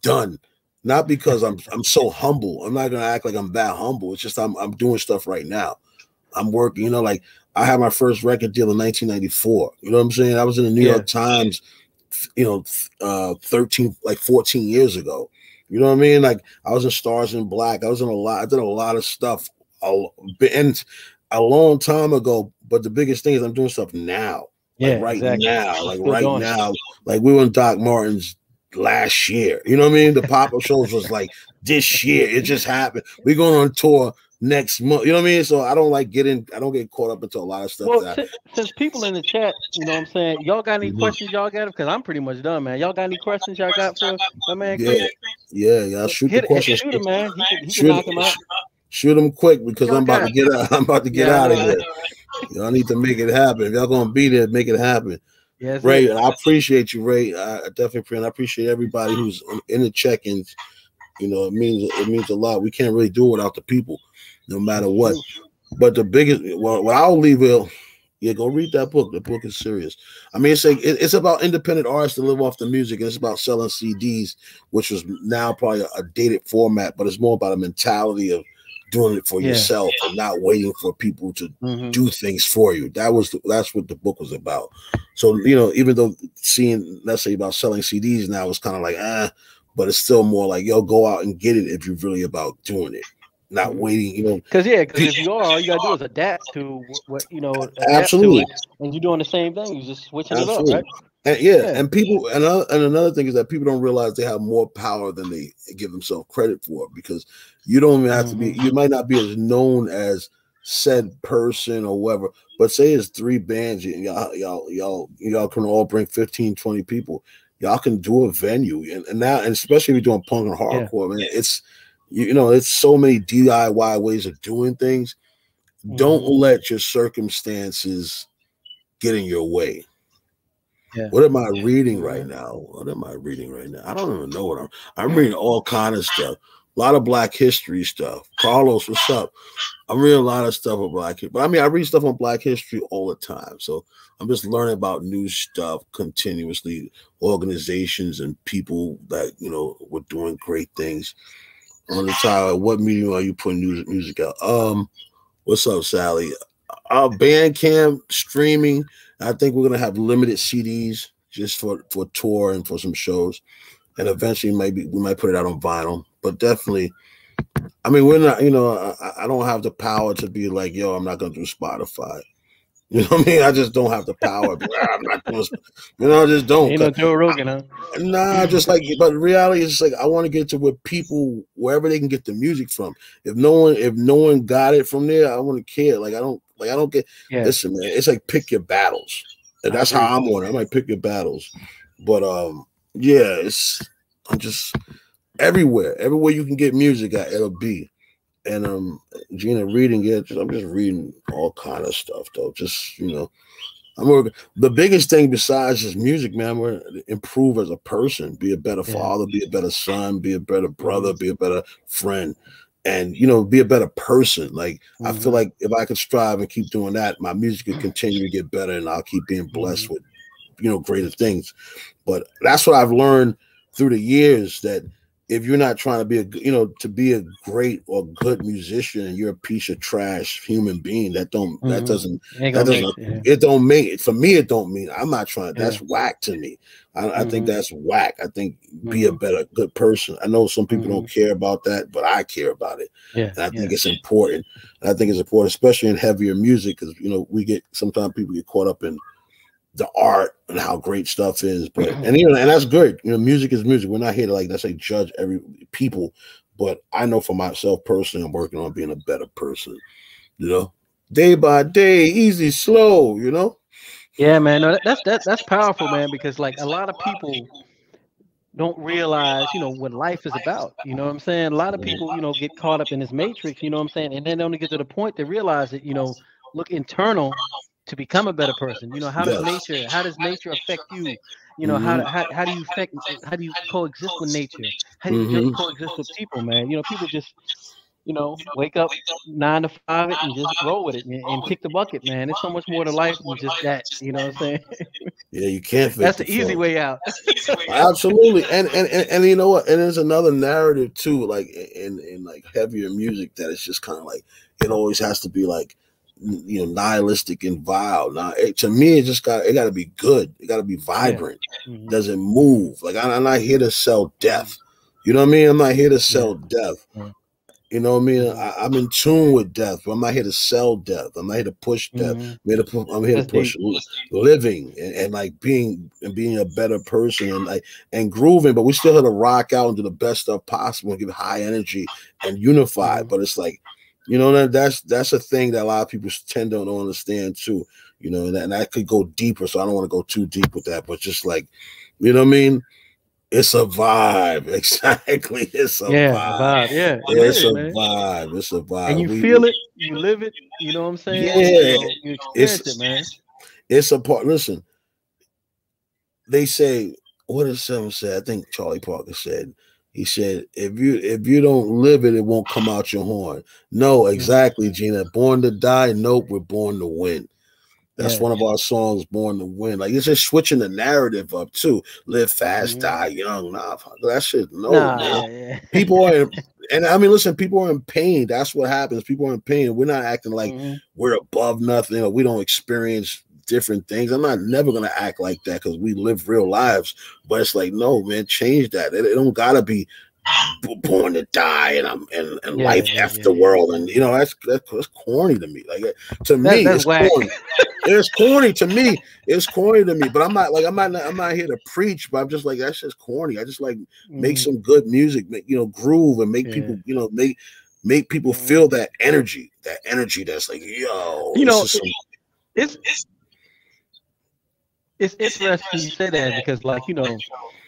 done. Not because I'm so humble. I'm not gonna act like I'm that humble. It's just I'm doing stuff right now. I'm working, like I had my first record deal in 1994. You know what I'm saying? I was in the New York Times, 14 years ago. You know what I mean? Like I was in Stars in Black. I did a lot of stuff and a long time ago. But the biggest thing is I'm doing stuff now. Now. Like we were in Doc Martens last year. You know what I mean? The pop-up shows was like this year. It just happened. We're going on tour next month. You know what I mean? So I don't get caught up into a lot of stuff. Well, since people in the chat, you know what I'm saying, y'all got any questions y'all got? Because I'm pretty much done, man. Y'all got any questions y'all got for my man Chris? Yeah, shoot the questions. Shoot him, man. He can knock him out. Shoot him quick because I'm about to get out. I'm about to get out of here. Y'all need to make it happen. If y'all gonna be there, make it happen. Yes, Ray, I appreciate you, Ray. I definitely appreciate everybody who's in the check-ins. It means a lot. We can't really do it without the people, no matter what. But the biggest, what I'll leave it. Yeah, go read that book. The book is serious. I mean, it's about independent artists to live off the music, and it's about selling CDs, which is now probably a dated format, but it's more about a mentality of doing it for yourself and not waiting for people to do things for you. That's what the book was about. So, even though seeing, let's say, about selling CDs now is kind of like, but it's still more like, yo, go out and get it if you're really about doing it. Not waiting, Because if you are, all you gotta do is adapt to what absolutely, and you're doing the same thing. You're just switching it up, right? And people, and another thing is that people don't realize they have more power than they give themselves credit for, because you don't even have to be. You might not be as known as said person or whatever, but say it's 3 bands and y'all can all bring 15, 20 people. Y'all can do a venue, and especially if you're doing punk and hardcore, man, it's. It's so many DIY ways of doing things. Don't let your circumstances get in your way. What am I reading right now? I don't even know what I'm reading. All kind of stuff. A lot of Black history stuff. Carlos, what's up? I'm reading a lot of stuff on Black history. But I mean, I read stuff on Black history all the time. So I'm just learning about new stuff continuously. Organizations and people that, were doing great things. On the title, what medium are you putting music out? What's up, Sally? Our Bandcamp streaming. I think we're gonna have limited CDs just for tour and for some shows, and eventually we might put it out on vinyl. But definitely, I mean, we're not. I don't have the power to be like, yo, I'm not gonna do Spotify. You know what I mean? I just don't have the power. I'm not doing, I just don't. Ain't no Joe Rogan, huh? Nah, just like, but reality is just like I want to get to where people, wherever they can get the music from. If no one got it from there, I want to care. I don't get. Listen, man, it's like pick your battles. And that's how I'm on it. I might pick your battles, but I'm just everywhere you can get music at, it'll be. And Gina, reading it, I'm just reading all kind of stuff though. Just I'm working. The biggest thing besides just music, man, we're to improve as a person, be a better father, be a better son, be a better brother, be a better friend, and be a better person. Like I feel like if I could strive and keep doing that, my music could continue to get better, and I'll keep being blessed with greater things. But that's what I've learned through the years, that if you're not trying to be to be a great or good musician and you're a piece of trash human being, it don't make it. For me, it don't mean I'm not trying. That's whack to me. I think that's whack. I think be a better good person. I know some people don't care about that, but I care about it. And I think it's important. And I think it's important, especially in heavier music, because sometimes people get caught up in the art and how great stuff is, but and that's good. Music is music. We're not here to say judge every people, but I know for myself personally, I'm working on being a better person. Day by day, easy, slow. Yeah, man. No, that's powerful, man. Because a lot of people don't realize, what life is about. You know what I'm saying? A lot of people, get caught up in this matrix. You know what I'm saying? And then they only get to the point to realize that, look internal to become a better person. You know, how does nature affect you? You know, how do you coexist with nature? How do you coexist with people, man? You know, people just, you know, wake up 9 to 5 and just roll with it and kick the bucket, man. There's so much more to life than just that. You know what I'm saying? Yeah, you can't fake That's the easy way out. Absolutely. And you know what? And there's another narrative too, like in like heavier music, that it's just kind of like it always has to be like, you know, nihilistic and vile. Now, to me, it got to be good. It got to be vibrant. Doesn't move. Like I'm not here to sell death. You know what I mean? I'm not here to sell death. You know what I mean? I'm in tune with death, but I'm not here to sell death. I'm not here to push death. I'm here to push living and like being a better person and grooving. But we still have to rock out and do the best stuff possible and give high energy and unify. But it's like, you know, that's a thing that a lot of people tend to don't understand too. You know, and that could go deeper. So I don't want to go too deep with that. But just like, you know what I mean? It's a vibe, exactly. It's a vibe. Yeah, it's a vibe. It's a vibe. And you feel it, you live it. You know what I'm saying? Yeah, you experience it, man. It's a part. Listen, they say, what did someone say? I think Charlie Parker said. He said, if you don't live it, it won't come out your horn. No, exactly, Gina. Born to die. Nope, we're born to win. That's one of our songs, Born to Win. Like, it's just switching the narrative up too. Live fast, die young. Nah, that shit. No, man. People are, and I mean, listen, people are in pain. That's what happens. People are in pain. We're not acting like we're above nothing, or we don't experience different things. I'm not never gonna act like that because we live real lives. But it's like, no, man, change that. It don't gotta be born to die and life after the world, and you know that's corny to me. Like to me, it's corny. It's corny to me. It's corny to me. But I'm not here to preach. But I'm just like, that's just corny. I just like make some good music, groove and make people, make people feel that energy. That's like, yo, it's interesting you say that because, like,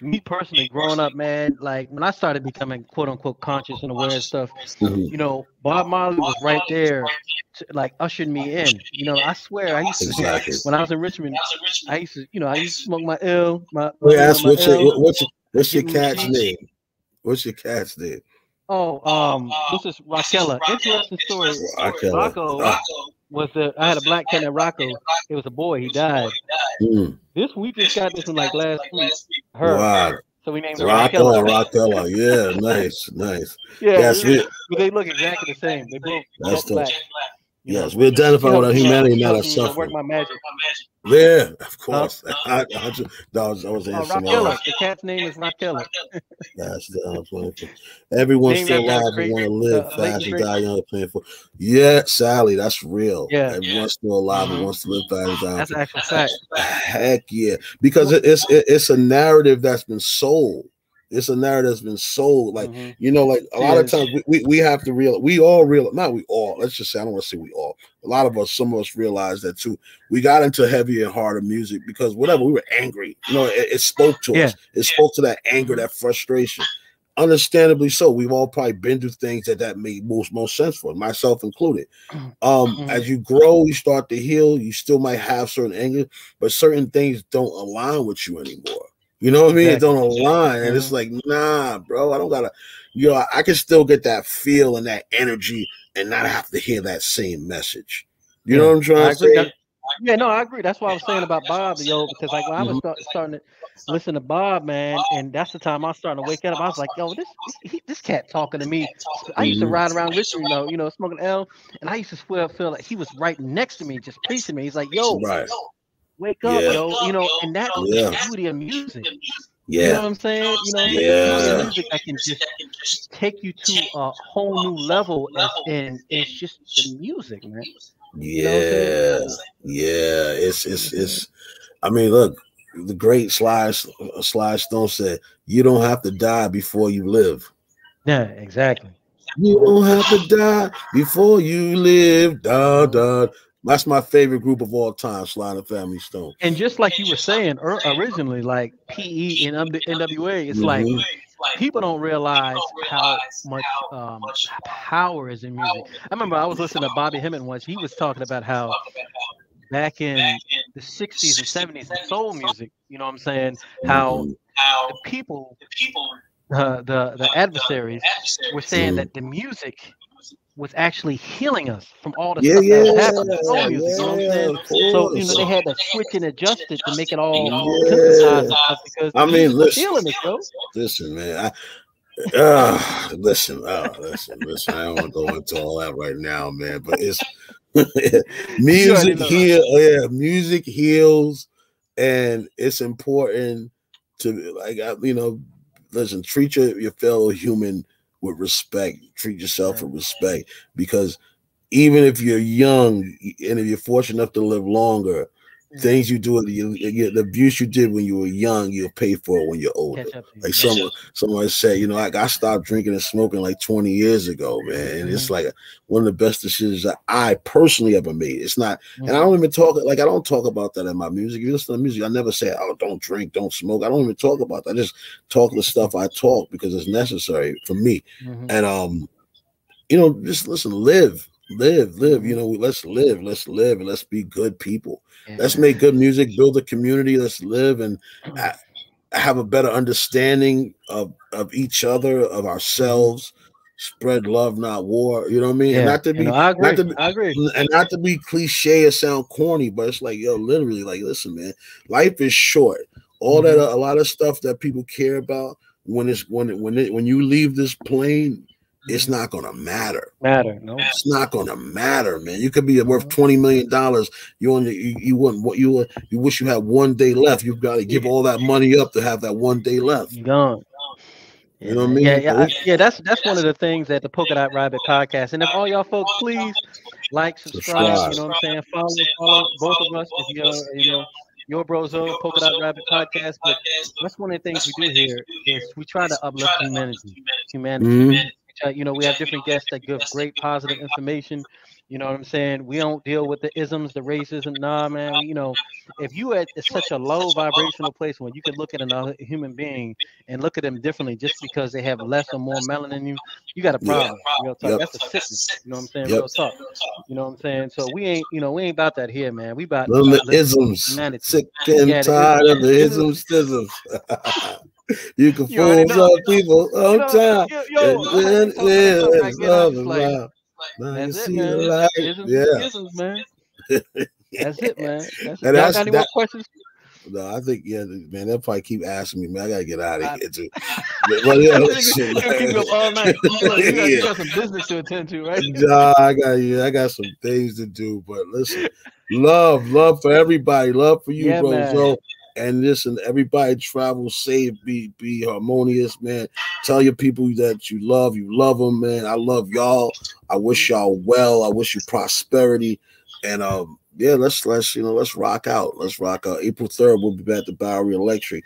me personally, growing up, man, like when I started becoming quote unquote conscious and aware of stuff, Bob Marley was right there, like ushering me in. I swear, I used to when I was in Richmond, I used to smoke my L. What's your cat's name? What's your cat's name? This is Raquella. Interesting story. Rocco I had a black cat named Rocco. It was a boy. He died. We just got this one like last week. Wow. So we named her Raquella. Yeah, nice. Yeah, yes, they look exactly the same. They both black. Yes, we identify with our humanity, not our suffering. Work my magic. Yeah, of course. I was answering. Raquella. The cat's name is Raquella. That's the everyone's still alive and want to live fast and die young. Playing for Sally. That's real. Yeah, everyone's still alive and wants to live fast and die. That's actual fact. Heck yeah, because it's a narrative that's been sold. It's a narrative that's been sold. Like, like a lot of times we have to not we all, let's just say, I don't want to say we all. A lot of us, some of us realize that too. We got into heavier and harder music because we were angry. It spoke to us. It spoke to that anger, that frustration. Understandably so. We've all probably been through things that made most sense for us, myself included. As you grow, you start to heal. You still might have certain anger, but certain things don't align with you anymore. You know what I mean? It don't align. And it's like, nah, bro, I don't gotta, I can still get that feel and that energy and not have to hear that same message. You know what I'm trying to say? I agree. That's what I was saying about Bob, because like when I was starting to listen to Bob, man, and that's the time I was starting to wake up. I was like, yo, this cat talking to me. I used to ride around Richmond, smoking L, and I used to feel like he was right next to me, just preaching me. He's like, yo, wake up, and that's the beauty of music. Yeah. You know what I'm saying? Music that can just take you to a whole new level, and it's just the music, man. Yeah. It's I mean, look, the great Sly Stone said, you don't have to die before you live. Yeah, exactly. You don't have to die before you live. That's my favorite group of all time, Sly and the Family Stone. And just like you were saying originally, like PE and NWA, it's like people don't realize how much power is in music. I remember I was listening to Bobby Hemmett once. He was talking about how back in the 60s and 70s in soul music, you know what I'm saying? How the people, the adversaries were saying that the music was actually healing us from all the stuff that was happening. Soul music, you know what I'm saying? So, you know, they had to switch and adjust it to make it all synthesized and stuff because the music was healing us, bro. Listen, man. Listen. I don't want to go into all that right now, man. But it's music heals. Music heals, and it's important to listen. Treat your fellow human with respect. Treat yourself with respect, because even if you're young and if you're fortunate enough to live longer, things you do, the abuse you did when you were young, you'll pay for it when you're older. Like someone said, I stopped drinking and smoking like 20 years ago, man. And it's like one of the best decisions that I personally ever made. It's not, and I don't even talk, I don't talk about that in my music. If you listen to music, I never say, oh, don't drink, don't smoke. I don't even talk about that. I just talk the stuff I talk because it's necessary for me. And, just listen, live, let's live, and let's be good people. Let's make good music, build a community. Let's live and have a better understanding of each other, of ourselves. Spread love, not war. You know what I mean? And not to be, I agree. And not to be cliche or sound corny, but it's like, literally, like, listen, man, life is short. All that, a lot of stuff that people care about, when you leave this plane, it's not gonna matter. No, it's not gonna matter, man. You could be worth $20 million. You wish you had 1 day left. You've got to give all that money up to have that 1 day left. Gone. You know what I mean? That's one of the things at the Polka Dot Rabbit podcast. And if all y'all folks, please like, subscribe. You know what I'm saying? Follow both of us. If you're your Brozo Polka Dot Rabbit podcast. But that's one of the things we do here is we try to uplift humanity. We have different guests that give great positive information. You know what I'm saying? We don't deal with the isms, the racism. Nah, man. If you at such a low vibrational place when you can look at another human being and look at them differently just because they have less or more melanin than you, you got a problem. Real talk. That's a sickness. You know what I'm saying? Real talk. You know what I'm saying? So we ain't about that here, man. We about the isms. Sick and tired of the isms. You can fool some people all the time. That's it, man. Isms, man. That's it, man. Y'all got any more questions? No, I think, man, they'll probably keep asking me, man. I gotta get out of here too. Keep up all night. You got some business to attend to, right? Nah, I got some things to do. But listen, love for everybody, love for you, bro. Man. So, and listen, everybody travel safe, be harmonious, man. Tell your people that you love them, man. I love y'all. I wish y'all well. I wish you prosperity. And let's rock out. Let's rock out. April 3rd, we'll be back at the Bowery Electric.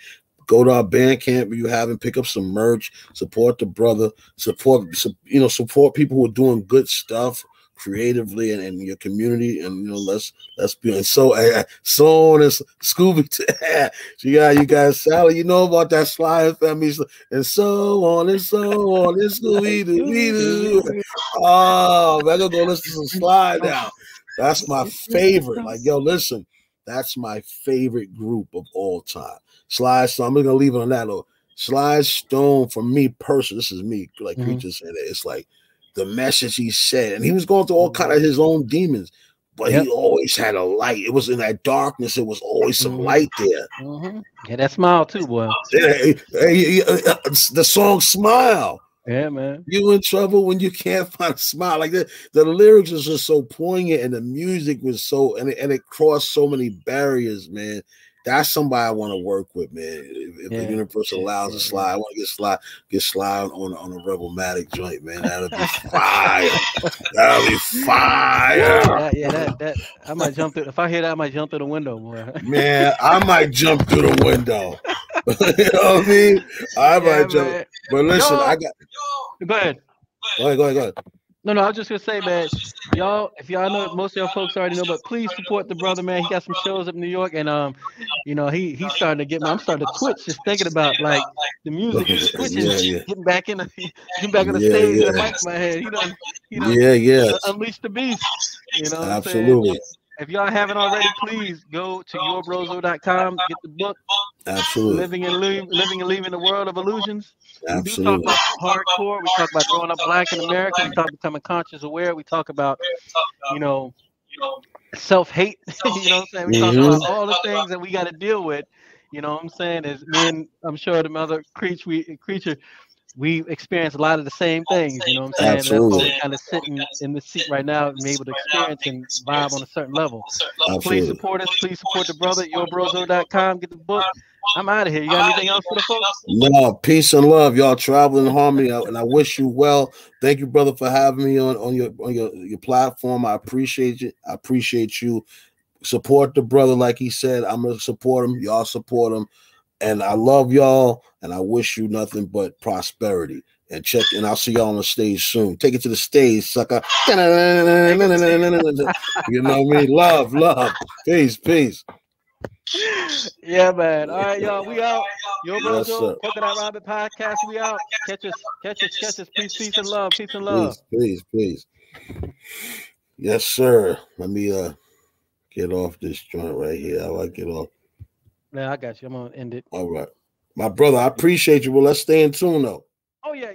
Go to our Bandcamp if you haven't. Pick up some merch. Support the brother. Support people who are doing good stuff creatively and your community, and let's be so on and Scooby. You guys, Sally, about that Sly family, and so on and Scooby Doo. Oh, man, I'm gonna go listen to some Sly now. That's my favorite. Like, listen, that's my favorite group of all time. Sly. So I'm gonna leave it on that. Sly Stone, for me personally, this is me, like Creature said, it's like the message he said, and he was going through all kind of his own demons, but he always had a light. It was in that darkness. It was always some light there. Yeah, that smile too, boy. The song "Smile." Yeah, man. You in trouble when you can't find a smile. Like that. The lyrics was just so poignant, and the music was so, and it crossed so many barriers, man. That's somebody I want to work with, man. If the universe allows a Sly, I want to get Sly on a Rebelmatic joint, man. That'll be fire. That'll be fire. That I might jump through. If I hear that, I might jump through the window, boy. Man, I might jump through the window. You know what I mean? I might jump. Man. But listen, Go ahead. Go ahead. No, I was just gonna say, man, if y'all know, most of y'all folks already know, but please support the brother, man. He got some shows up in New York, and he's starting to get me. I'm starting to twitch just thinking about like the music is switching, getting back on the stage, and the mic in my head. He done unleashed the beast. You know, absolutely. If y'all haven't already, please go to yourbrozo.com, get the book. Absolutely. Living and Leaving the World of Illusions. Absolutely. We do talk about hardcore. We talk about growing up black in America. We talk about becoming conscious aware. We talk about, self-hate. You know what I'm saying? We talk about all the things that we got to deal with. You know what I'm saying? As men, I'm sure the other creature, we experience a lot of the same things. You know what I'm saying? Absolutely. That's why we're kind of sitting in the seat right now and able to experience and vibe on a certain level. Absolutely. Please support us. Please support the brother. Yourbrozo.com. Get the book. I'm out of here. You got anything else for the folks? No, peace and love. Y'all travel in harmony, and I wish you well. Thank you, brother, for having me on your platform. I appreciate it. I appreciate you. Support the brother, like he said. I'm gonna support him. Y'all support him, and I love y'all. And I wish you nothing but prosperity. And I'll see y'all on the stage soon. Take it to the stage, sucker. You know what I mean? Love. Peace. Yeah, man. All right, y'all. We out. Yourbrozo, Coconut Rabbit Podcast. We out. Catch us. Peace and love. Peace and love. Peace. Yes, sir. Let me get off this joint right here. How do I get off? Yeah, I got you. I'm gonna end it. All right. My brother, I appreciate you. Well, let's stay in tune though. Oh yeah.